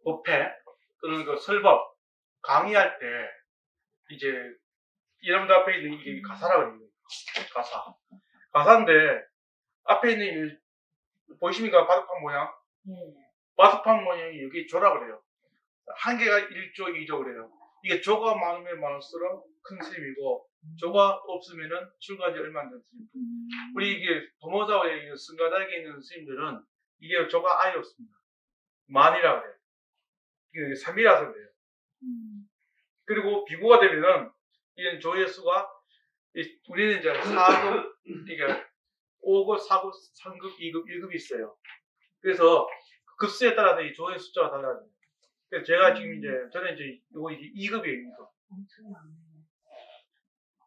법회 또는 그 설법 강의할 때 이제 여러분들 앞에 있는 이게 가사라고 해요. 가사인데 앞에 있는 보이십니까? 바둑판 모양? 바둑판 모양이 여기 조라 그래요. 한 개가 1조, 2조 그래요. 이게 조가 많으면 많을수록 큰 스님이고 조가 없으면은 출가지 얼마 안 되는 스님. 우리 이게 도모자에 승가닥에 있는 스님들은 이게 조가 아예 없습니다. 만이라 그래요. 이게 3이라서 그래요. 그리고 비구가 되면은 이런 조의 수가 우리는 이제 4급, 그러니까 5급, 4급, 3급, 2급, 1급이 있어요. 그래서 급수에 따라서 이 조의 숫자가 달라져요. 그래서 제가 지금 이제 저는 이제 이거 이제 2급이에요. 2급. 엄청 많네.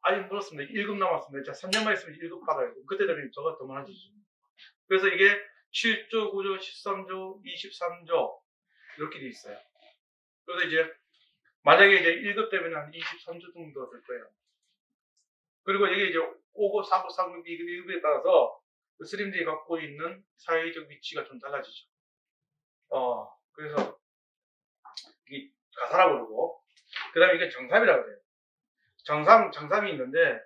아직 멀었습니다. 1급 남았습니다. 제가 3년만 있으면 1급 받아요. 그때 되면 저가 더 많아지죠. 그래서 이게 7조, 9조, 13조, 23조 이렇게 돼 있어요. 그래서 이제 만약에 이제 1급 되면 한 23조 정도 될 거예요. 그리고 이게 이제 5급, 4급, 3급, 2급, 1급에 따라서 그 스님들이 갖고 있는 사회적 위치가 좀 달라지죠. 그래서 이게 가사라고 그러고, 그 다음에 이게 정삼이라고 그래요. 정삼이 있는데,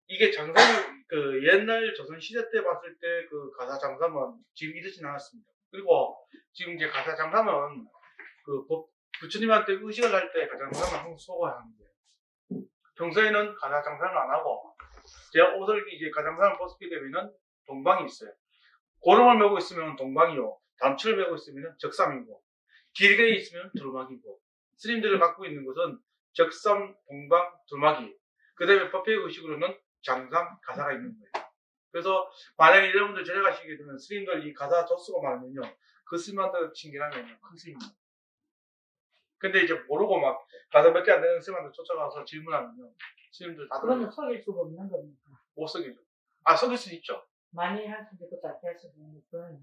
이게 정삼이 그 옛날 조선시대 때 봤을 때 그 가사 정삼은 지금 이러진 않았습니다. 그리고 지금 이제 가사 정삼은 그 부처님한테 의식을 할 때 가사 정삼을 항상 소거하는 거예요. 평소에는 가사 정삼을 안 하고, 제가 옷을 이제 가사 정삼을 벗게 되면은 동방이 있어요. 고름을 메고 있으면 동방이요. 단추를 메고 있으면 적삼이고, 길게 있으면 두루마기고, 스님들을 갖고 있는 것은 적삼, 동방, 두루마기. 그 다음에 법회 의식으로는 장삼, 가사가 있는 거예요. 그래서 만약에 여러분들 전해 가시게 되면 스님들 이 가사 조수가 많으면요. 그 스님한테 친결하면 큰 스님입니다. 근데 이제 모르고 막 가사 몇 개 안 되는 스님한테 쫓아가서 질문하면요. 스님들 다 그거는 속일 수가 없는 겁니까? 못 속이죠. 속일 수는 있죠. 많이 할 수도 있고 작게 할 수도 있는 거.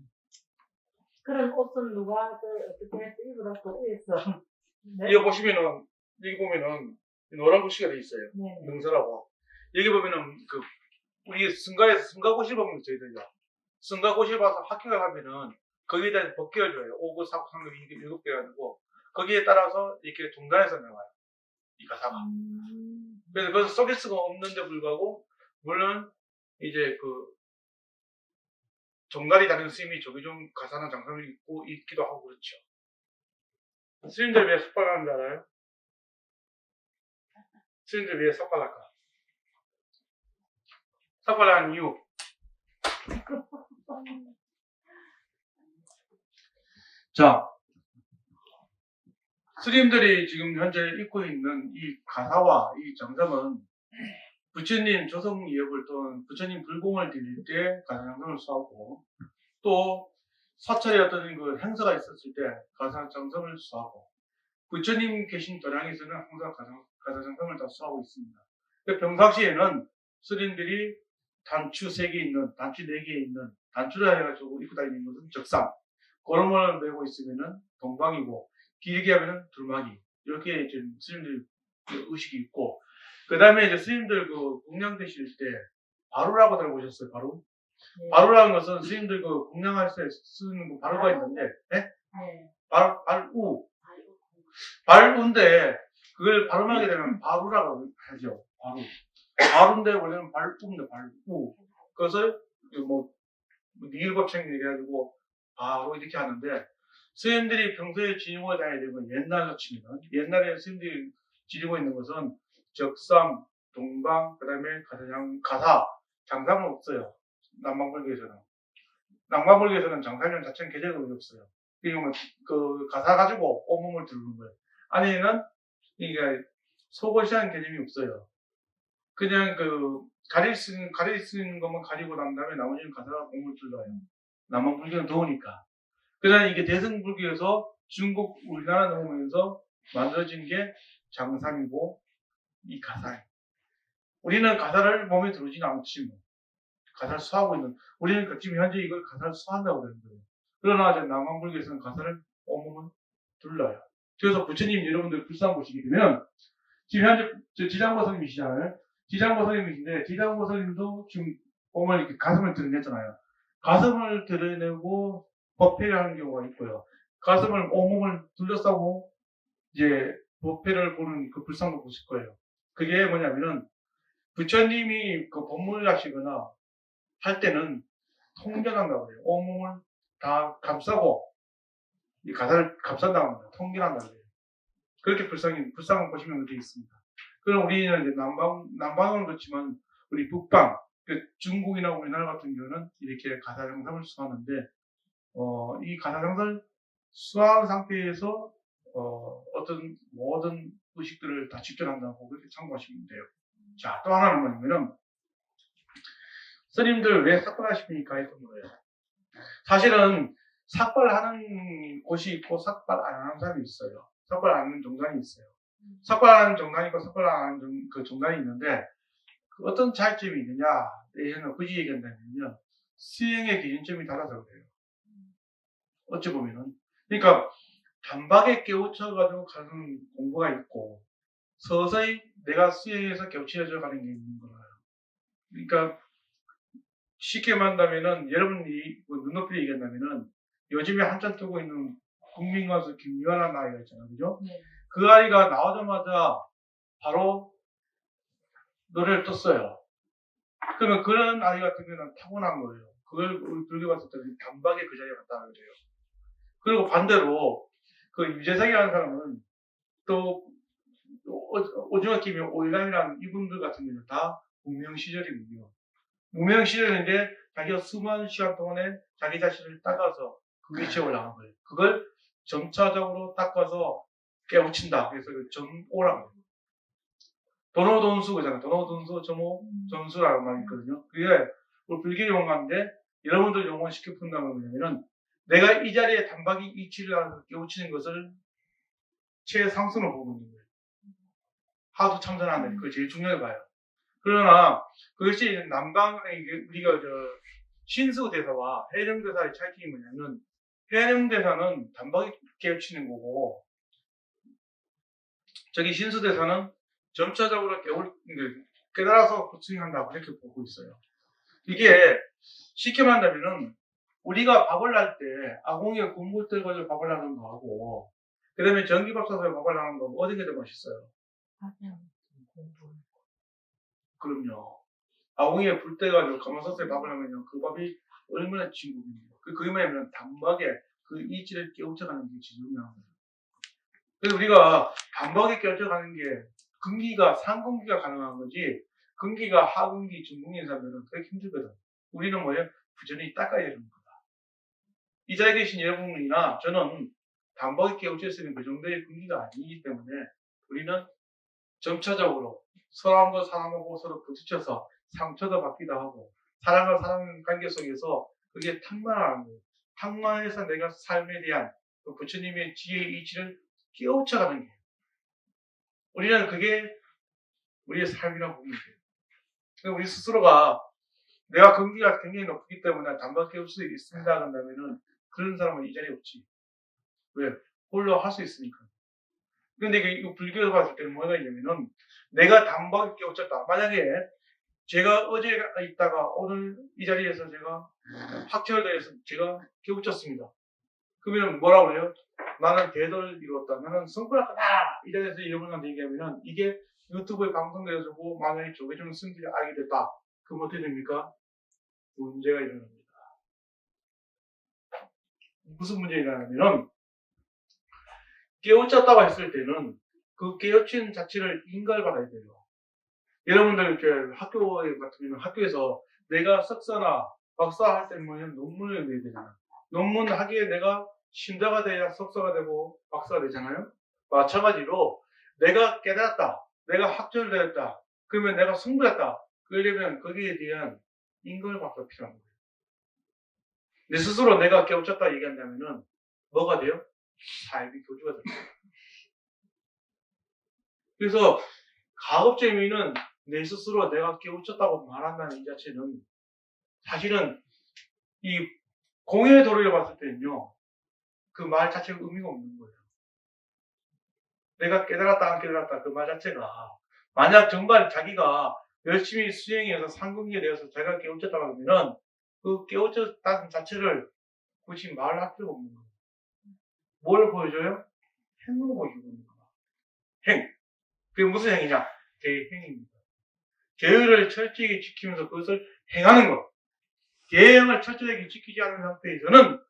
그런 옷은 누가 어떻게 해서 입으라고 위해서. 네? 이거 보시면은, 여기 보면은 노란 글씨가 돼 있어요. 네. 능서라고. 여기 보면은 우리 승가고시 보면 저희들요. 승가고시 봐서 합격을 하면은 거기에 대한 법계를 줘요. 5급, 4급, 3급, 2급, 7개 가지고 거기에 따라서 이렇게 중간에서 나와요. 이 가사가. 그래서 그것을 속일 수가 없는데 불구하고 물론 이제 종달이 다른 스님이 조기종 가사나 장삼을 읽기도 하고 그렇죠. 스님들 왜 삭발하는 줄 알아요? 스님들 왜 삭발할까? 삭발하는 이유. 자, 스님들이 지금 현재 읽고 있는 이 가사와 이 정삼은 부처님 조성예불 또는 부처님 불공을 드릴 때 가사 정삼을 수하고 또 사찰에 어떤 그 행사가 있었을 때 가사 정삼을 수하고 부처님 계신 도량에서는 항상 가사 정삼을 다 수하고 있습니다. 평상시에는 스님들이 단추 3개 있는, 단추 4개 있는, 단추를 해가지고 입고 다니는 것은 적삼, 고름을 메고 있으면은 동방이고, 길게 하면은 두루마기. 이렇게 지금 스님들 의식이 있고, 그 다음에 이제 스님들 공양 되실 때, 바루라고 들어보셨어요, 바루? 네. 바루라는 것은 스님들 공양할 때 쓰는 바루가 있는데, 네? 네. 발우인데, 그걸 발음하게 되면 바루라고 하죠, 바루. 바루인데 원래는 발우인데 발우. 그것을 니을법칙 얘기해가지고 바로 이렇게 하는데 스님들이 평소에 지니고 다녀야 되면 옛날로 치면 옛날에 스님들이 지니고 있는 것은 적삼, 동방, 그 다음에 가사, 장삼은 없어요. 남방불교에서는. 남방불교에서는 장삼이라는 자체는 계절이 없어요. 그러면 그 가사 가지고 온몸을 두르는 거예요. 아니면 이게 속옷이라는 개념이 없어요. 그냥 가릴 수 있는 것만 가리고 난 다음에 나머지는 가사가 공을 둘러요. 남한불교는 더우니까. 그다음에 이게 대승불교에서 중국, 우리나라 넘어오면서 만들어진 게 장삼이고 이 가사예요. 우리는 가사를 몸에 들어오지는 않지 뭐. 가사를 수하고 있는, 우리는 지금 현재 이걸 가사를 수한다고 그러는 거예요. 그러나 남한불교에서는 가사를 온몸을 둘러요. 그래서 부처님 여러분들 불상 보시게 되면 지금 현재 지장보 스님이시잖아요. 지장보 스님이신데 지장보 스님도 지금 몸을 이렇게 가슴을 드러냈잖아요. 가슴을 드러내고 법회를 하는 경우가 있고요. 가슴을 온몸을 둘러싸고 이제 법회를 보는 그 불상도 보실 거예요. 그게 뭐냐면은 부처님이 그 법문을 하시거나 할 때는 통전한다고 그래요. 온몸을 다 감싸고 이 가사를 감싼다고 합니다. 통전한다고 그래요. 그렇게 불상을 보시면 되어 있습니다. 그럼 우리는 이제 남방은 그렇지만 우리 북방, 중국이나 우리나라 같은 경우는 이렇게 가사장삼을 수하는데 이 가사장삼을 수하는 상태에서 어떤 모든 의식들을 다 집전한다고 그렇게 참고하시면 돼요. 자, 또 하나는 뭐냐면은 스님들 왜 삭발하십니까? 했던 거예요. 사실은 삭발하는 곳이 있고 삭발 안 하는 사람이 있어요. 삭발 안 하는 정당이 있어요. 삭발하는 정당이 있고 삭발 안 하는 그 정당이 있는데 어떤 차이점이 있느냐? 예전에 굳이 얘기한다면요. 수행의 기준점이 달라서 그래요. 어찌 보면은. 그러니까 단박에 깨우쳐가지고 가는 공부가 있고 서서히 내가 수행해서 겹쳐져 가는 게 있는 거예요. 그러니까 쉽게 말한다면은 여러분이 뭐 눈높이를 얘기한다면은 요즘에 한참 뜨고 있는 국민 가수 김유아라는 아이가 있잖아요. 그죠? 네. 그 아이가 나오자마자 바로 노래를 떴어요. 그러면 그런 아이 같은 경우는 타고난 거예요. 그걸 우리 불교 갔을 때 단박에 그 자리에 갔다 오게 돼요. 그리고 반대로 그 유재석이라는 사람은 또 오징어 김이 오일남이라는 이분들 같은 경우는 다 무명 시절이군요. 무명 시절인데 자기가 수많은 시간 동안에 자기 자신을 닦아서 그 위치에 올라간 거예요. 그걸 점차적으로 닦아서 깨우친다. 그래서 그 점오라고 해요. 도노돈수 그잖아요. 도노돈수, 점오, 점수라는 말이 있거든요. 그게 우리 불교 용어인데 여러분들 용어 쉽게 푼다는 건 뭐냐면은 내가 이 자리에 단박이 이치를 하면서 깨우치는 것을 최상승으로 보고 있는 거예요. 하도 참선하는 그게 제일 중요하게 봐요. 그러나 그것이 남방 우리가 신수 대사와 해령 대사의 차이점이 뭐냐면 해령 대사는 단박에 깨우치는 거고 저기 신수 대사는 점차적으로 깨달아서 부처행한다고 이렇게 보고 있어요. 이게 쉽게 말하면은 우리가 밥을 할 때 아궁이에 국물 들고 밥을 하는 거하고 그 다음에 전기밥솥에 밥을 하는 거 어디가 더 맛있어요? 그럼요. 아궁이에 불 때가지고 가마솥에 밥을 하면요. 그 밥이 얼마나 진국입니까? 그게 뭐냐면 단박에 그 이치를 깨우쳐가는 게 중요한 거예요. 그래서 우리가 단박에 깨우쳐가는 게 근기가 상근기가 가능한 거지 근기가 하근기, 중근기인 사람들은 그렇게 힘들거든. 우리는 뭐예요? 부전히 닦아야 되는 거다. 이 자리에 계신 여러분이나 저는 단박에 깨우쳐 있으면 그 정도의 근기가 아니기 때문에 우리는 점차적으로 사람과 사람하고 서로 부딪혀서 상처도 받기도 하고 사람과 사람 관계 속에서 그게 탕만하는 거예요. 탕만해서 내가 삶에 대한 그 부처님의 지혜의 이치를 깨우쳐가는 거예요. 우리는 그게 우리의 삶이라고 보면 돼요. 우리 스스로가 내가 근기가 굉장히 높기 때문에 단박 깨울 수 있습니다 한다면은 그런 사람은 이 자리에 없지. 왜? 홀로 할 수 있으니까. 근데 이거 불교에서 봤을 때는 뭐가 있냐면은 내가 단박에 깨우쳤다. 만약에 제가 어제 있다가 오늘 이 자리에서 제가 학철대에서 제가 깨우쳤습니다. 그러면 뭐라고 해요? 나는 대도를 이루었다. 나는 성불하다. 이 자리에서 이런 분한테 얘기하면은 이게 유튜브에 방송되어지고 만약에 조계종 스님들이 알게 됐다. 그럼 어떻게 됩니까? 문제가 일어납니다. 무슨 문제가 일어나냐면은 깨우쳤다고 했을 때는 그 깨우친 자체를 인가받아야 돼요. 여러분들 이렇게 학교에 같은 경우는 학교에서 내가 석사나 박사 할 때는 뭐냐면 논문을 내야 되잖아. 논문 하기에 내가 심사가 돼야 석사가 되고 박사가 되잖아요. 마찬가지로 내가 깨달았다. 내가 학철되었다. 그러면 내가 승부했다. 그러려면 거기에 대한 인걸박사가 필요한 거예요. 내 스스로 내가 깨우쳤다 얘기한다면은 뭐가 돼요? 삶이 교주가 돼요. 그래서 가급적이면은 내 스스로 내가 깨우쳤다고 말한다는 이 자체는 사실은 이 공의 도리를 봤을 때는요, 그 말 자체가 의미가 없는 거예요. 내가 깨달았다, 안 깨달았다, 그 말 자체가 만약 정말 자기가 열심히 수행해서 상근기에 대해서 자기가 깨우쳤다고 하면은 그 깨우쳤다는 자체를 굳이 말할 필요가 없는 거예요. 뭘 보여줘요? 행을 보여주는 거야. 행. 그게 무슨 행이냐? 계행입니다. 계율을 철저히 지키면서 그것을 행하는 것. 계행을 철저하게 지키지 않은 상태에서는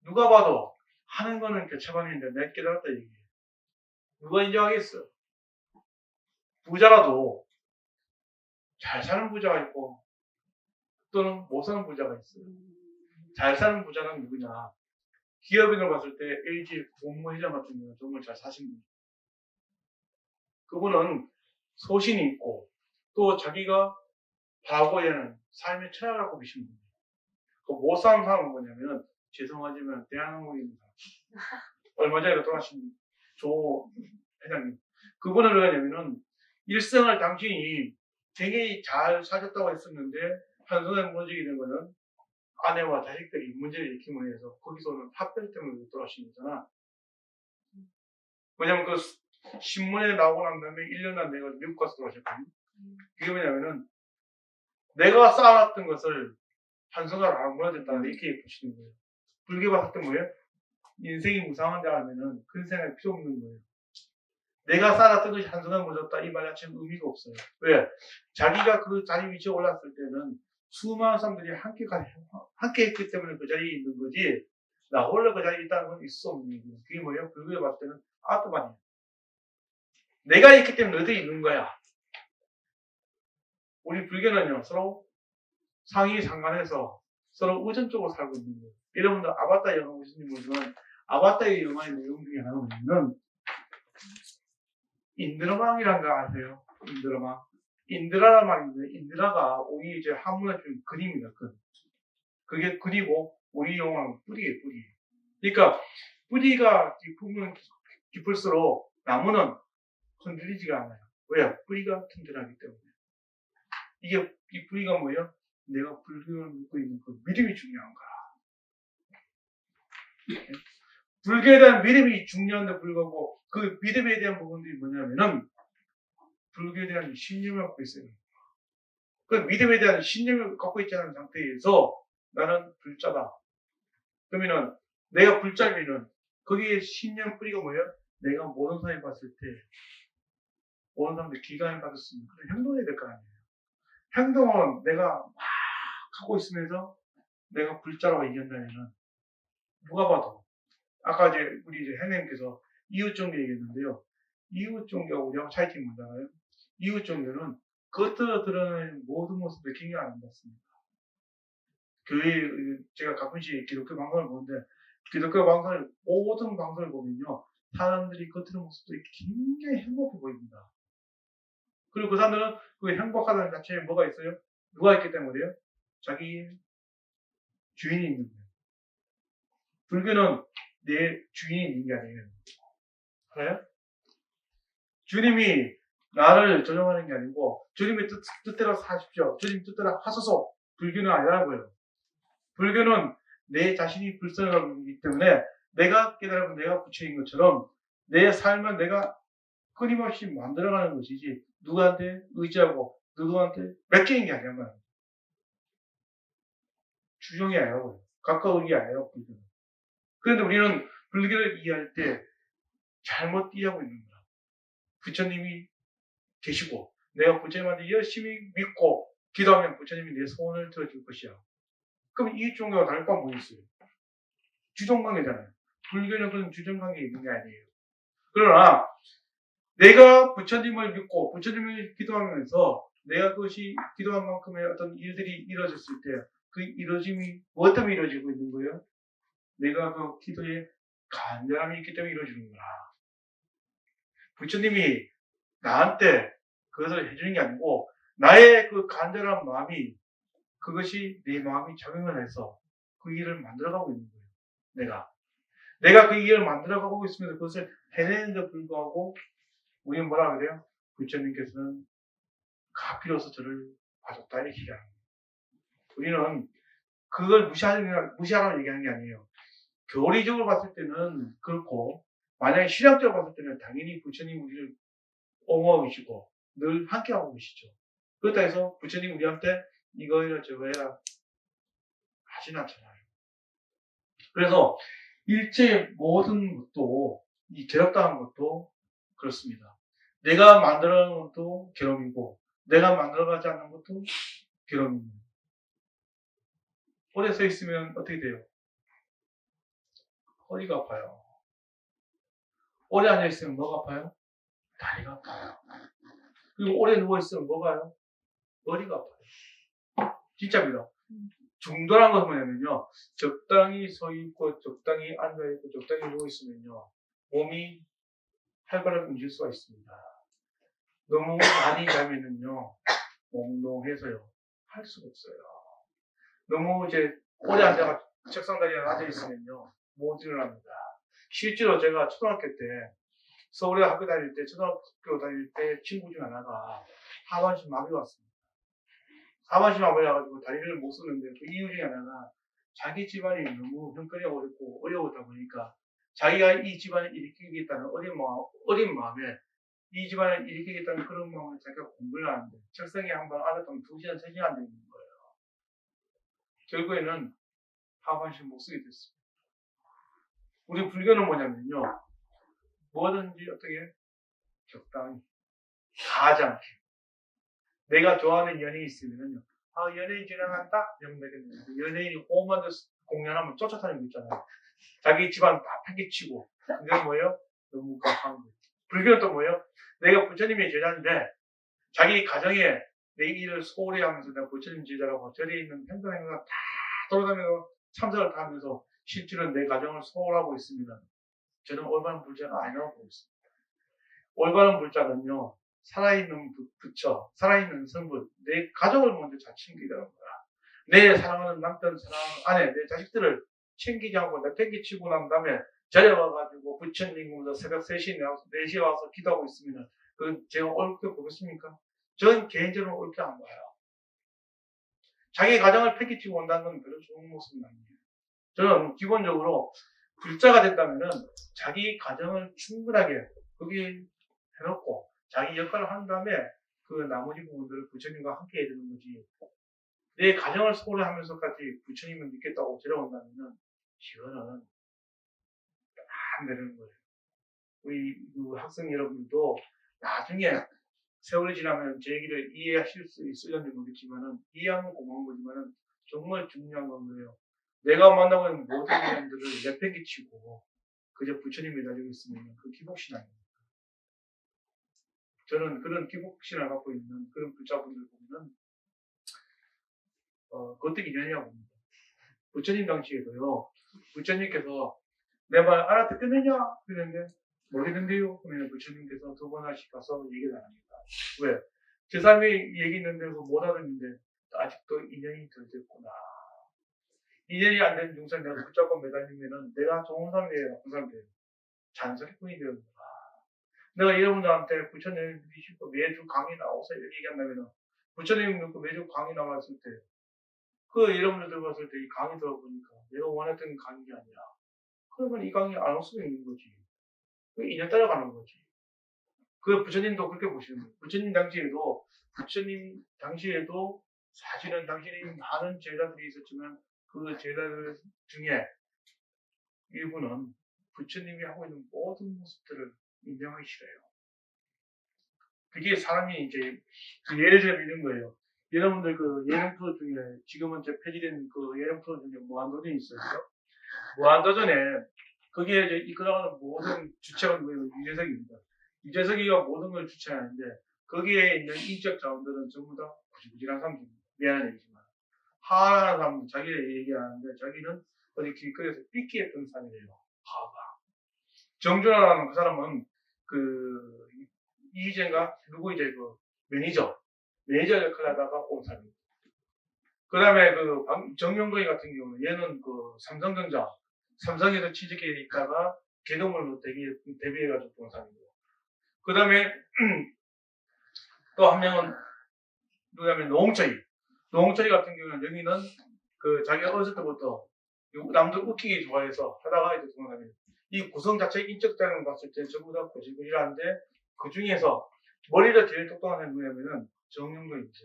누가 봐도 하는 거는 개차반인데 내 깨달았다 얘기해요. 누가 인정하겠어? 부자라도 잘 사는 부자가 있고 또는 못 사는 부자가 있어요. 잘 사는 부자는 누구냐? 기업인을 봤을 때 LG 국무회장 같은 경우는 정말 잘 사신 분. 그분은 소신이 있고 또 자기가 과거에는 삶의 철학을 갖고 계신 분이에요. 그 못 사는 사람은 뭐냐면 죄송하지만 대한항공에 있는 사람. 얼마 전에 돌아가신 조 회장님. 그분은 왜 하냐면은 일생을 당신이 굉장히 잘 사셨다고 했었는데 한순간에 무너지게 된 거는 아내와 자식들이 문제를 일으킴으로 해서 거기서는 합병 때문에 돌아가신 거잖아. 왜냐면 그 신문에 나오고 난 다음에 1년 안 돼가 미국 가서 돌아가셨거든요. 그게 뭐냐면은 내가 쌓아놨던 것을 한순간 안 무너졌다 이렇게 보시는 거예요. 불교 봤을 때 뭐예요? 인생이 무상한 자라면은 큰 생각이 필요 없는 거예요. 내가 쌓아놨던 것이 한순간 무너졌다 이 말 자체는 의미가 없어요. 왜? 자기가 그 자리 위치에 올랐을 때는 수많은 사람들이 함께 했기 때문에 그 자리에 있는 거지 나 홀로 그 자리에 있다는 건 있을 수 없는 거예요. 그게 뭐예요? 불교에 봤을 때는 아트만이에요. 내가 있기 때문에 너희들이 있는 거야. 우리 불교는요 서로 상위 상관해서 서로 의존적으로 살고 있는 거예요. 여러분들 아바타 영화 보시는 분들은 아바타의 영화의 내용 중에 하나가 뭐냐면 인드라망이라는 거 아세요? 인드라망. 인드라란 말인데 인드라가 우리 이제 한문에 준 그림이다. 그게 그리고 우리 영화는 뿌리예요. 뿌리. 그러니까 뿌리가 깊으면 깊을수록 나무는 흔들리지가 않아요. 왜요? 뿌리가 튼튼하기 때문에. 이 뿌리가 뭐예요? 내가 불교를 믿고 있는 그 믿음이 중요한 거야. 불교에 대한 믿음이 중요한데 불구하고 그 믿음에 대한 부분들이 뭐냐면은 불교에 대한 신념을 갖고 있어요. 그 믿음에 대한 신념을 갖고 있지 않은 상태에서 나는 불자다. 그러면은 내가 불자면은 거기에 신념 뿌리가 뭐예요? 내가 모든 사람이 봤을 때 모든 사람들 기감을 받았으면 그런 행동해야 될 거 아니에요. 행동은 내가 막 하고 있으면서 내가 불자라고 얘기한다면은 누가 봐도 아까 이제 우리 이제 해님께서 이웃종교 얘기했는데요. 이웃종교가 우리하고 차이점이 뭔잖아요. 이웃종교는 겉으로 드러나는 모든 모습을 굉장히 아름답습니다. 교회 제가 가끔씩 기독교 방송을 보는데 기독교 방송을 모든 방송을 보면요 사람들이 겉으로 모습도 굉장히 행복해 보입니다. 그리고 그 사람들은 그 행복하다는 자체에 뭐가 있어요? 누가 있기 때문에요? 자기 주인이 있는 거예요. 불교는 내 주인이 있는 게 아니에요. 알아요? 주님이 나를 조종하는 게 아니고 주님의 뜻대로 사십시오. 주님 뜻대로 하소서. 불교는 아니라고요. 불교는 내 자신이 불성하기 때문에 내가 깨달으면 내가 부처인 것처럼 내 삶은 내가 끊임없이 만들어가는 것이지 누구한테 의지하고 누구한테 맡기는 게 아니란 말이에요. 주종이 아니라고요. 가까운 게 아니라고 불교는. 그런데 우리는 불교를 이해할 때 잘못 이해하고 있는 거야. 부처님이 계시고 내가 부처님한테 열심히 믿고 기도하면 부처님이 내 소원을 들어줄 것이야. 그럼 이 종교가 다를 건 뭐 있어요? 주종관계잖아요. 불교는 그런 주종관계에 있는 게 아니에요. 그러나 내가 부처님을 믿고 부처님을 기도하면서 내가 그것이 기도한 만큼의 어떤 일들이 이루어졌을 때 그 이루어짐이 뭐 때문에 이루어지고 있는 거예요? 내가 그 기도에 간절함이 있기 때문에 이루어지는 거야. 부처님이 나한테 그것을 해주는 게 아니고 나의 그 간절한 마음이 그것이 내 마음이 작용을 해서 그 일을 만들어가고 있는 거예요. 내가 그 일을 만들어가고 있으면서 그것을 해내는데 불구하고 우리는 뭐라 그래요? 부처님께서는 가피로서 저를 봐줬다 이렇게 얘기하는 거예요. 우리는 그걸 무시하라고 얘기하는 게 아니에요. 교리적으로 봤을 때는 그렇고 만약에 신앙적으로 봤을 때는 당연히 부처님 우리를 옹호하고 계시고 늘 함께하고 계시죠. 그렇다 해서 부처님 우리한테 이거 해라 저거 해라 하진 않잖아요. 그래서 일체의 모든 것도 이 제작당한 것도 그렇습니다. 내가 만들어가는 것도 괴로움이고 내가 만들어가지 않는 것도 괴로움입니다. 오래 서 있으면 어떻게 돼요? 허리가 아파요. 오래 앉아있으면 뭐가 아파요? 다리가 아파요. 그리고 오래 누워있으면 뭐가요? 머리가 아파요. 진짜입니다. 중도란 것은 뭐냐면요. 적당히 서 있고, 적당히 앉아있고, 적당히 누워있으면요. 몸이 활발하게 움직일 수가 있습니다. 너무 많이 자면은요. 몽롱해서요. 할 수가 없어요. 너무 이제 오래 앉아가 책상 다리에 앉아있으면요. 못 일어납니다. 실제로 제가 초등학교 때 서울에 학교 다닐 때, 초등학교 다닐 때 친구 중 하나가 하반신 마비가 왔습니다. 하반신 마비가 와가지고 다리를 못 쓰는데 그 이유 중에 하나가 자기 집안이 너무 형편이 어렵고 어려우다 보니까 자기가 이 집안을 일으키겠다는 어린 마음에 이 집안을 일으키겠다는 그런 마음에 자기가 공부를 하는데 책상에 한번 앉았다면 2시간, 3시간 되는 거예요. 결국에는 하반신 못 쓰게 됐습니다. 우리 불교는 뭐냐면요. 뭐든지 어떻게 적당히 가장 내가 좋아하는 연예인이 있으면요. 연예인 지나간다? 이러면 되겠네요. 연예인이 오만들 공연하면 쫓아다니는 거 있잖아요. 자기 집안 다 팽개치고. 그게 뭐예요? 너무 급한 거예요. 불교는 또 뭐예요? 내가 부처님의 제자인데 자기 가정에 내 일을 소홀히 하면서 내가 부처님 제자라고 절에 있는 행동행동 다 돌아다니면서 참석을 다 하면서 실제로는 내 가정을 소홀하고 있습니다. 저는 올바른 불자가 아니라고 보고 있습니다. 올바른 불자는요, 살아있는 부처, 살아있는 성분, 내 가족을 먼저 잘 챙기라는 거야. 내 사랑하는 남편, 사랑하는 아내, 내 자식들을 챙기지 않고 내팽개치고 난 다음에 절에 와가지고 부처님으로 새벽 3시에 나와서 4시에 와서 기도하고 있습니다. 그건 제가 옳게 보겠습니까? 전 개인적으로 옳게 안 봐요. 자기 가정을 팽개치고 온다는 건 별로 좋은 모습은 아니에요. 저는 기본적으로 불자가 된다면은 자기 가정을 충분하게 거기에 해놓고 자기 역할을 한 다음에 그 나머지 부분들을 부처님과 함께 해야 되는 거지. 내 가정을 소홀히 하면서까지 부처님을 믿겠다고 데려온다면은 이거는 안 되는 거예요. 우리 그 학생 여러분들도 나중에 세월이 지나면 제 얘기를 이해하실 수 있을지 모르겠지만은 이해하면 고마운 거지만은 정말 중요한 건 뭐예요. 내가 만나고 있는 모든 인간들을 내팽개치고 그저 부처님을 가지고 있으면 그 기복신 아닙니까? 저는 그런 기복신을 갖고 있는 그런 불자분들 보면은 그것도 인연이라고 봅니다. 부처님 당시에도요. 부처님께서 내 말 알아듣겠느냐? 그랬는데 모르겠는데요. 그러면 부처님께서 2번씩 가서 얘기를 안 합니다. 왜? 제 사람이 얘기 있는데 못 알아듣는데 아직도 인연이 덜 됐구나. 인연이 안 된 중생 내가 붙잡고 매달리면은 내가 좋은 사람이 돼요, 나쁜 사람이 돼요. 잔소리꾼이 되는 거야. 내가 여러분들한테 부처님 믿으시고 매주 강의 나와서 이렇게 얘기한다면은 부처님 믿고 매주 강의 나왔을 때 그 여러분들 들어봤을 때 이 강의 들어보니까 내가 원했던 강의가 아니라 그러면 이 강의 안 올 수가 있는 거지. 그 인연 따라가는 거지. 그 부처님도 그렇게 보시는 거예요. 부처님 당시에도 사실은 당신이 많은 제자들이 있었지만 그 제자들 중에 일부는 부처님이 하고 있는 모든 모습들을 인정하기 싫어요. 그게 사람이 이제 그 예를 들면 이런 거예요. 여러분들 그 예능 프로 중에 지금은 이제 폐지된 그 예능 프로 중에 무한도전이 있어요. 무한도전에 거기에 이제 이끌어가는 모든 주체가 누구예요? 유재석입니다. 유재석이가 모든 걸 주체하는데 거기에 있는 인적 자원들은 전부 다 부지런한 사람들입니다. 미안한 얘기지만 하라는 사람은 자기를 얘기하는데 자기는 어디 길거리에서 삐끼했던 사람이래요. 하가. 정준하라는 그 사람은 그 이희재가 누구 이제 그 매니저 역할을 하다가 온 사람입니다. 그 다음에 그 정명거이 같은 경우는 얘는 그 삼성전자 삼성에서 취직해 있다가 개그물로 데뷔해가지고 온 사람이고 그 다음에 또 한 명은 누구냐면 노홍철이 같은 경우는 여기는 그 자기가 어렸을 때부터 남들 웃기기 좋아해서 하다가 이제 동원하는 이 구성 자체 인적 자료를 봤을 때 전부 다 고지고지라는데 그 중에서 머리가 제일 똑똑한 사람이 누구냐면은 정영돈입니다.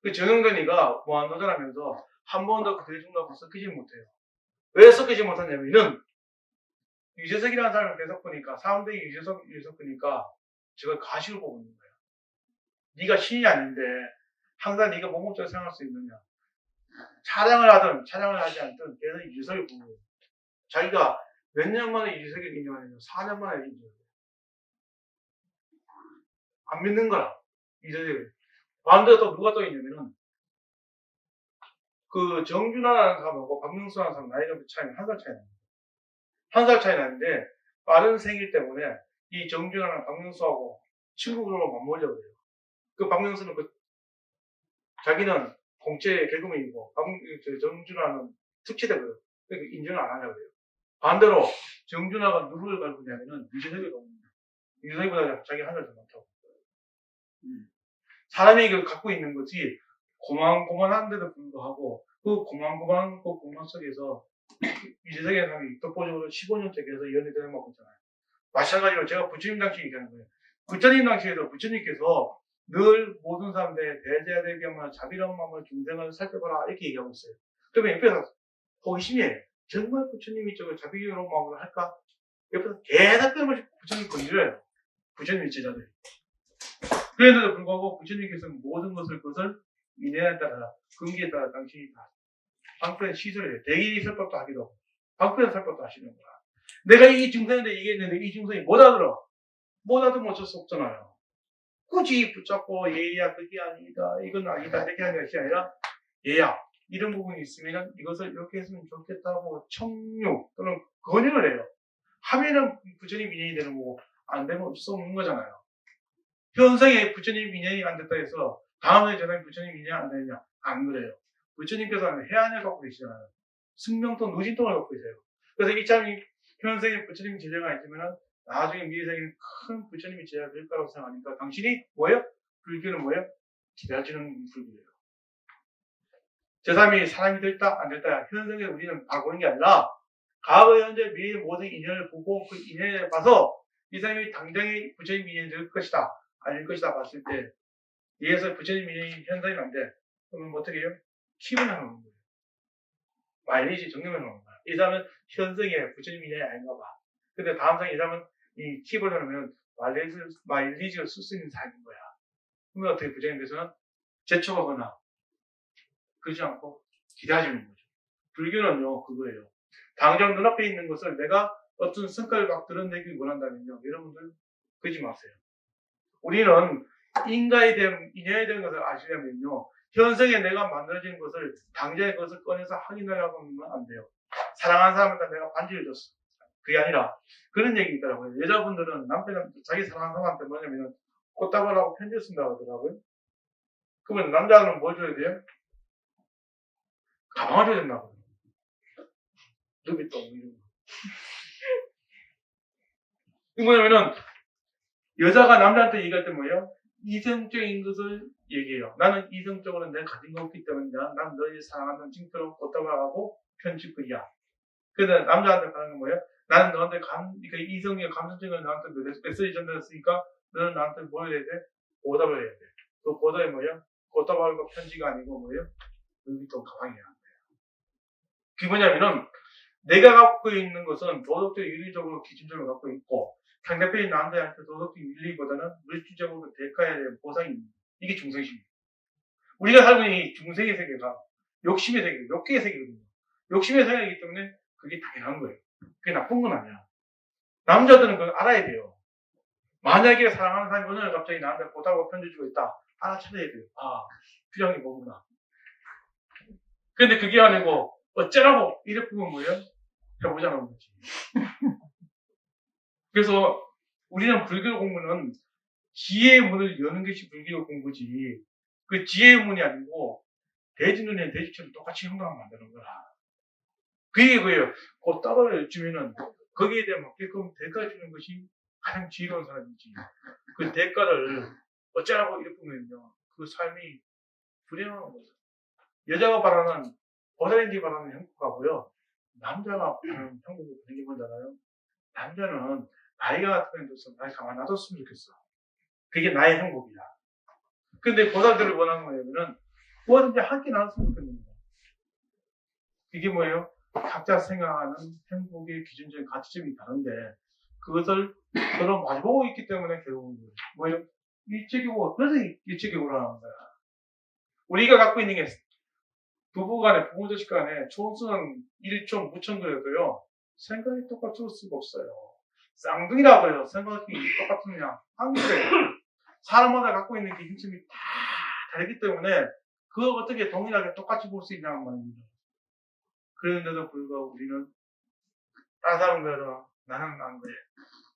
그 정영돈이가 무한도전하면서 한 번도 그 대중하고 섞이지 못해요. 왜 섞이지 못하냐면은, 유재석이라는 사람을 계속 보니까, 사람들이 유재석 보니까, 저걸 가시로 보고 있는 거예요. 네가 신이 아닌데, 항상 네가 모범적으로 생각할 수 있느냐. 촬영을 하든, 촬영을 하지 않든, 계속 유재석을 보고 있어요. 자기가 몇 년 만에 유재석을 인정하냐면, 4년 만에 인정해요. 안 믿는 거라, 유재석을. 반대로 또 누가 또 있냐면은, 그 정준하라는 사람하고 박명수라는 사람 나이 좀 차이, 1살 차이 납니다. 1살 차이 나는데, 빠른 생일 때문에 이 정준하랑 박명수하고 친구로 맞먹으려고 해요. 그 박명수는 자기는 공채 개그맨이고, 정준하는 특채대고요. 그러니까 인정을 안 하냐고 해요. 반대로 정준하가 누구를 갖고 있냐면은 유재석을 갖고 있는 거예요. 유재석보다 자기 1살 더 많다고. 사람이 갖고 있는 것이 고만고만한데도 불구하고 그 고만고만 그 공간 속에서 유재석의 사람이 독보적으로 15년째 계속 연애를 해먹고 있잖아요. 마찬가지로 제가 부처님 당시 얘기하는 거예요. 부처님 당시에도 부처님께서 늘 모든 사람들의 대제대비하면 자비로운 마음을 중생을 살펴봐라 이렇게 얘기하고 있어요. 그러면 옆에서 호기심이에요. 정말 부처님이 저걸 자비로운 마음으로 할까? 옆에서 계속 끊임없이 부처님 건드려요. 부처님의 제자들이. 그런데도 불구하고 부처님께서는 모든 것을 인연에 따라, 근기에 따라 당신이 다 방편의 시설을 해요. 대기 설법도 하기도 하고, 방편의 설법도 하시는 거야. 내가 이 중생한테 얘기했는데 이 중생이 못 알아들어. 못 알아들으면 어쩔 수 없잖아요. 굳이 붙잡고 얘야 그게 아니다, 이건 아니다 이렇게 하는 것이 아니라 얘야 이런 부분이 있으면 이것을 이렇게 했으면 좋겠다고 청유 또는 권유를 해요. 하면은 부처님 인연이 되는 거고 안 되면 어쩔 수 없는 거잖아요. 현생에 부처님 인연이 안 됐다 해서 다음에 저는 부처님 인연이 안 되느냐? 안 그래요. 부처님께서는 해안을 갖고 계시잖아요. 승명통, 누진통을 갖고 계세요. 그래서 이 참이 현생에 부처님 제자가 있으면 나중에 미래생에는 큰 부처님이 제자가 될 거라고 생각하니까 당신이 뭐예요? 불교는 뭐예요? 기다려주는 불교예요. 제3이 사람이 됐다 안 됐다 현생에 우리는 바꾸는 게 아니라 과거 현재 미래 모든 인연을 보고 그 인연을 봐서 이 사람이 당장에 부처님 인연이 될 것이다 아닐 것이다 봤을 때 이에서 부처님 인연이 현상이 안 돼. 그러면 어떻게 해요? 킵을 하는 거예요. 마일리지 정리를 하는 거야. 이 사람은 현생에 부처님 인연이 아닌가 봐. 근데 다음 생에 이 사람은 이 킵을 하면 마일리지를 쓸 수 있는 사람인 거야. 그러면 어떻게 부처님께서는 재촉하거나 그러지 않고 기다려주는 거죠. 불교는요, 그거예요. 당장 눈앞에 있는 것을 내가 어떤 성과를 막 드러내길 원한다면요, 여러분들 그러지 마세요. 우리는 인간에 대한, 인연에 대한 것을 아시려면요, 현생에 내가 만들어진 것을, 당장의 것을 꺼내서 확인하려고 하면 안 돼요. 사랑하는 사람한테 내가 반지를 줬어. 그게 아니라, 그런 얘기 있더라고요. 여자분들은 남편한테, 자기 사랑하는 사람한테 뭐냐면, 꽃다발하고 편지 쓴다고 하더라고요. 그러면 남자는 뭐 줘야 돼요? 가방을 줘야 된다고. 루비통, 이런 거. 이게 뭐냐면은, 여자가 남자한테 얘기할 때 뭐예요? 이성적인 것을 얘기해요. 나는 이성적으로 내가 가진 거 없기 때문이야. 난 너희 사랑하는 징표로 꽃다발하고 편집글이야. 근데 남자한테 하는 건 뭐예요? 나는 너한테 그러니까 이성의 감성적인 나한테 메시지 전달했으니까 너는 나한테 뭘 해야 돼? 보답을 해야 돼. 그 보답이 뭐예요? 꽃다발과 편지가 아니고 뭐예요? 여기 또 가방이야. 그게 뭐냐면은 내가 갖고 있는 것은 도덕적 윤리적으로 기준점을 갖고 있고 상대편이 나한테 도덕적 윤리보다는 물질적으로 대가에 대한 보상이 있는 이게 중생심이에요. 우리가 살고 있는 이 중생의 세계가 욕심의 세계, 욕계의 세계거든요. 욕심의 세계이기 때문에 그게 당연한 거예요. 그게 나쁜 건 아니야. 남자들은 그걸 알아야 돼요. 만약에 사랑하는 사람이 오늘 갑자기 나한테 보답하고 편지주고 있다. 알아차려야 돼요. 아, 필요한 게 뭐구나. 근데 그게 아니고 어쩌라고 이래 보면 뭐예요? 해보자는 거지. 그래서 우리는 불교 공부는 지혜의 문을 여는 것이 불교 공부지 그 지혜의 문이 아니고 돼지눈에 돼지처럼 똑같이 행동하면 만드는 거라. 그게 그예요. 꽃다발을 주면은 거기에 대해 맞게끔 대가 주는 것이 가장 지혜로운 사람이지. 그 대가를 어쩌라고 이렇게 보면요. 그 삶이 불행한 거죠. 여자가 바라는 보살인지 바라는 행복하고요. 남자가 바라는 행복이 되게 뭔잖아요. 남자는 나이가 같으면 날 가만 놔뒀으면 좋겠어. 그게 나의 행복이야. 근데 보살들을 원하는 거냐면은 뭐든지 함께 나눴으면 좋겠는 거야. 이게 뭐예요? 각자 생각하는 행복의 기준적인 가치점이 다른데 그것을 서로 마주보고 있기 때문에 결국은 뭐예요? 일체격으로 그래서 일체격으로 하는 거야. 우리가 갖고 있는 게 부부간에 부모자식 간에 초수는 1촌 무촌 그래도요 생각이 똑같을 수가 없어요. 쌍둥이라도요 생각이 똑같으냐 안 그래요. 사람마다 갖고 있는 기준점이 다 다르기 때문에 그걸 어떻게 동일하게 똑같이 볼 수 있냐는 말입니다. 그런데도 불구하고 우리는 다른 사람 그래도 나는 안 그래.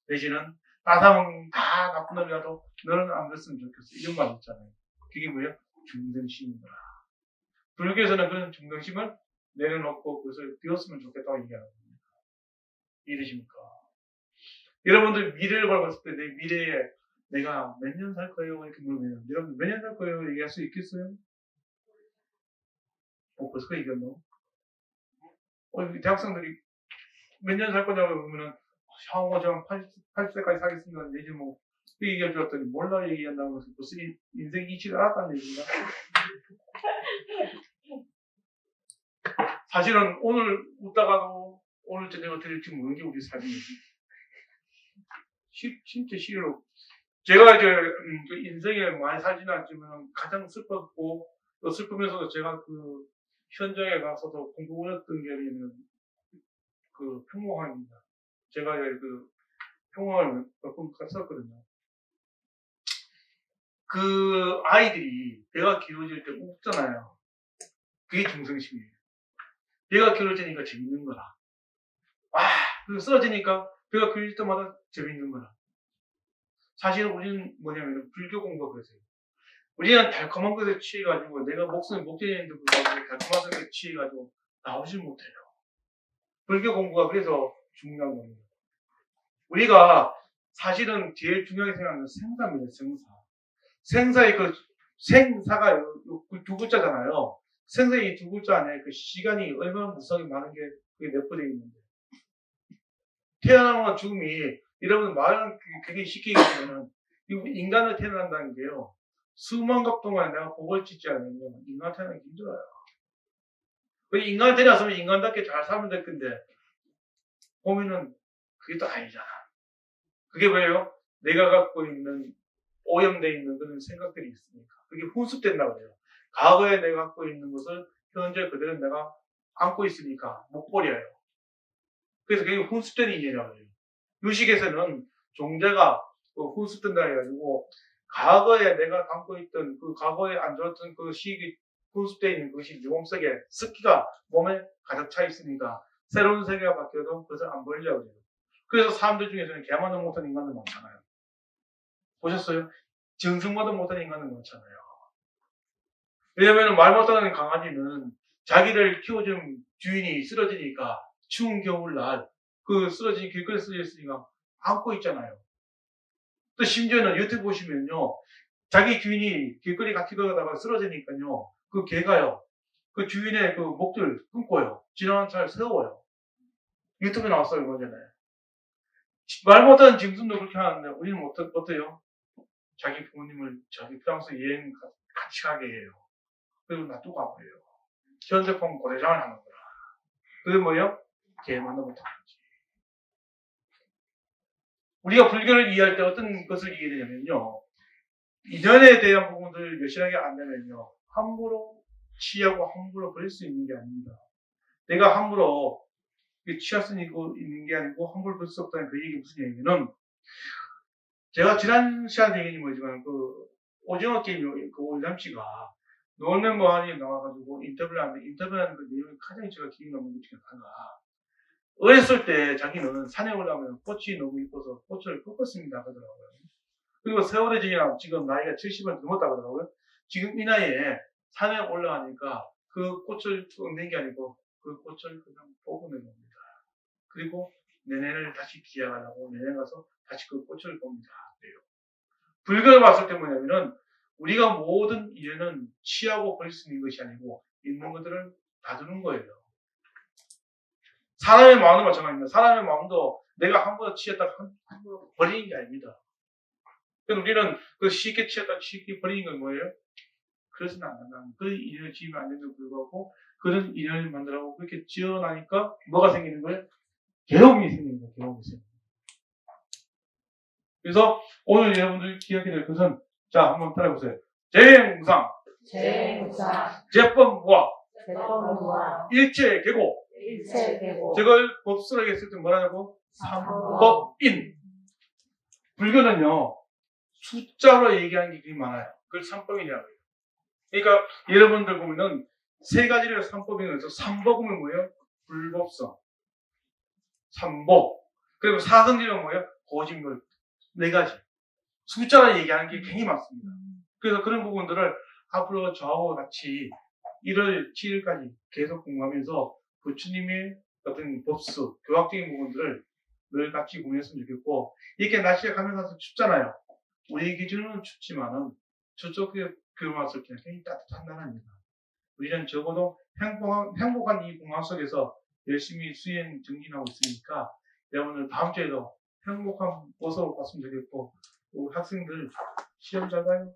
대신은 다른 사람은 다 나쁜 놈이라도 너는 안 그랬으면 좋겠어. 이런 말 있잖아요. 그게 뭐예요? 중등심이다. 불교에서는 그런 중등심을 내려놓고 그것을 비웠으면 좋겠다고 얘기하는 겁니다. 이해되십니까? 여러분들 미래를 바라봤을 때 내 미래에 내가 몇 년 살 거예요? 이렇게 물으면 여러분 몇 년 살 거예요? 얘기할 수 있겠어요? 벌써 얘기했노? 대학생들이 몇 년 살 거냐고 그러면은 향후 저 80세까지 살겠습니다. 내지 뭐 그 얘기할 줄 알았더니 몰라 얘기한다고 해서 벌써 인생 이치를 알았다는 얘기인가? 사실은 오늘 웃다가도 오늘 저녁 어떻게 될지 모르는 게 우리 삶이에요. 진짜 싫어. 제가 이제 인생에 많이 살지는 않지만 가장 슬펐고 또 슬프면서도 제가 그 현장에 가서도 공부했던 게 있는 그 평공학입니다. 제가 그 평공학을 몇 번 갔었거든요. 그 아이들이 배가 길어질 때 웃잖아요. 그게 중성심이에요. 배가 길어지니까 재밌는 거라. 그 쓰러지니까 배가 길어질 때마다 재밌는 거라. 사실은 우리는 뭐냐면 불교 공부가 그러세요. 우리는 달콤한 것에 취해가지고 내가 목숨이 목재인데 불구하고 달콤한 것에 취해가지고 나오질 못해요. 불교 공부가 그래서 중요한 겁니다. 우리가 사실은 제일 중요하게 생각하는 생사입니다. 생사. 생사의 그 생사가 두 글자잖아요. 생사의 두 글자 안에 그 시간이 얼마나 무수하게 많은 게 그게 내포되어 있는데 태어나는 죽음이 여러분 말은 그게 쉽게 얘기하면 인간을 태어난다는 게요. 수만 갑 동안 내가 복을 짓지 않으면 인간 태어나기 힘들어요. 인간 태어났으면 인간답게 잘 살면 될 건데 보면은 그게 또 아니잖아. 그게 뭐예요? 내가 갖고 있는 오염되어 있는 그런 생각들이 있으니까 그게 훈습된다고 해요. 과거에 내가 갖고 있는 것을 현재 그대로 내가 안고 있으니까 못 버려요. 그래서 그게 훈습된 인연이라고 해요. 유식에서는 종자가 훈습된다 해가지고 과거에 내가 담고 있던 그 과거에 안 좋았던 그 시기 훈습되어 있는 것이 몸속에 습기가 몸에 가득 차 있으니까 새로운 세계가 바뀌어도 그것을 안 버리려고 해요. 그래서 사람들 중에서는 개만도 못한 인간들 많잖아요. 보셨어요? 정승마도 못한 인간들 많잖아요. 왜냐면 말 못하는 강아지는 자기를 키워준 주인이 쓰러지니까 추운 겨울날 그 쓰러진 길거리에 쓰러져 있으니까 안고 있잖아요. 또 심지어는 유튜브 보시면요. 자기 주인이 길거리 같이 걸어가다가 쓰러지니까요. 그 개가요. 그 주인의 그 목줄 끊고요. 지나가는 차를 세워요. 유튜브에 나왔어요. 얼마 전에. 말 못하는 짐승도 그렇게 하는데 우리는 어때요? 자기 부모님을 자기 프랑스 여행 같이 가게 해요. 그리고 놔두고 가버려요. 현대폰 고대장을 하는 거야. 그게 뭐예요? 개만도 못하는 거지. 우리가 불교를 이해할 때 어떤 것을 이해되냐면요. 인연에 대한 부분들을 여실하게 안되면요. 함부로 취하고 함부로 버릴 수 있는 게 아닙니다. 내가 함부로 취할 수 있는 게 아니고 함부로 버릴 수 없다는 그 얘기 무슨 얘기냐면 제가 지난 시간에 얘기는 뭐지만 그 오징어 게임 그 오일남 씨가 놀면 뭐하니 나와가지고 인터뷰를 하는데 인터뷰하는 그 내용이 가장 제가 기억에 남는 것 중에 하나가 어렸을 때 자기는 산에 올라가면 꽃이 너무 이뻐서 꽃을 꺾었습니다 하더라고요. 그리고 세월의 지나 지금 나이가 70을 넘었다고 하더라고요. 지금 이 나이에 산에 올라가니까 그 꽃을 꺾는 게 아니고 그 꽃을 그냥 뽑으면 됩니다. 그리고 내년을 다시 기약하려고 내년 가서 다시 그 꽃을 봅니다. 그래요. 불교를 봤을 때 뭐냐면은 우리가 모든 인연은 취하고 버릴 수 있는 것이 아니고 있는 것들을 놔두는 거예요. 사람의 마음도 마찬가지입니다. 사람의 마음도 내가 함부로 취했다가 함부로 버리는 게 아닙니다. 그래서 우리는 그 쉽게 취했다가 쉽게 버리는 건 뭐예요? 그래서는 안 된다. 그 인연을 지으면 안 되는데 불구하고 그런 인연을 만들라고 그렇게 지어나니까 뭐가 생기는 거예요? 괴로움이 생기는 거예요. 괴로움이 생기는 거예요. 그래서 오늘 여러분들이 기억해야 될 것은 자 한번 따라해보세요. 재행무상 재무상 제법무와 제법무와 일체계고 일체계고 저걸 법술하게 했을 때 뭐라고? 삼법인. 불교는요 숫자로 얘기하는 게 되게 많아요. 그걸 삼법이라고 해요. 그러니까 여러분들 보면은 세 가지를 삼법이라고 해서 삼법은 뭐예요? 불법성, 삼법, 그리고 사성질은 뭐예요? 거짓말. 네 가지. 숫자로 얘기하는 게 굉장히 많습니다. 그래서 그런 부분들을 앞으로 저하고 같이 1월 7일까지 계속 공부하면서 부처님의 어떤 법수, 교학적인 부분들을 늘 같이 공유했으면 좋겠고, 이렇게 날씨가 가면서 춥잖아요. 우리 기준은 춥지만은 저쪽 그마을 굉장히 따뜻한 나라입니다. 우리는 적어도 행복한 이 공항 속에서 열심히 수행 정진하고 있으니까 여러분들 다음 주에도 행복한 모습을 봤으면 좋겠고, 우리 학생들 시험 잘 봐요.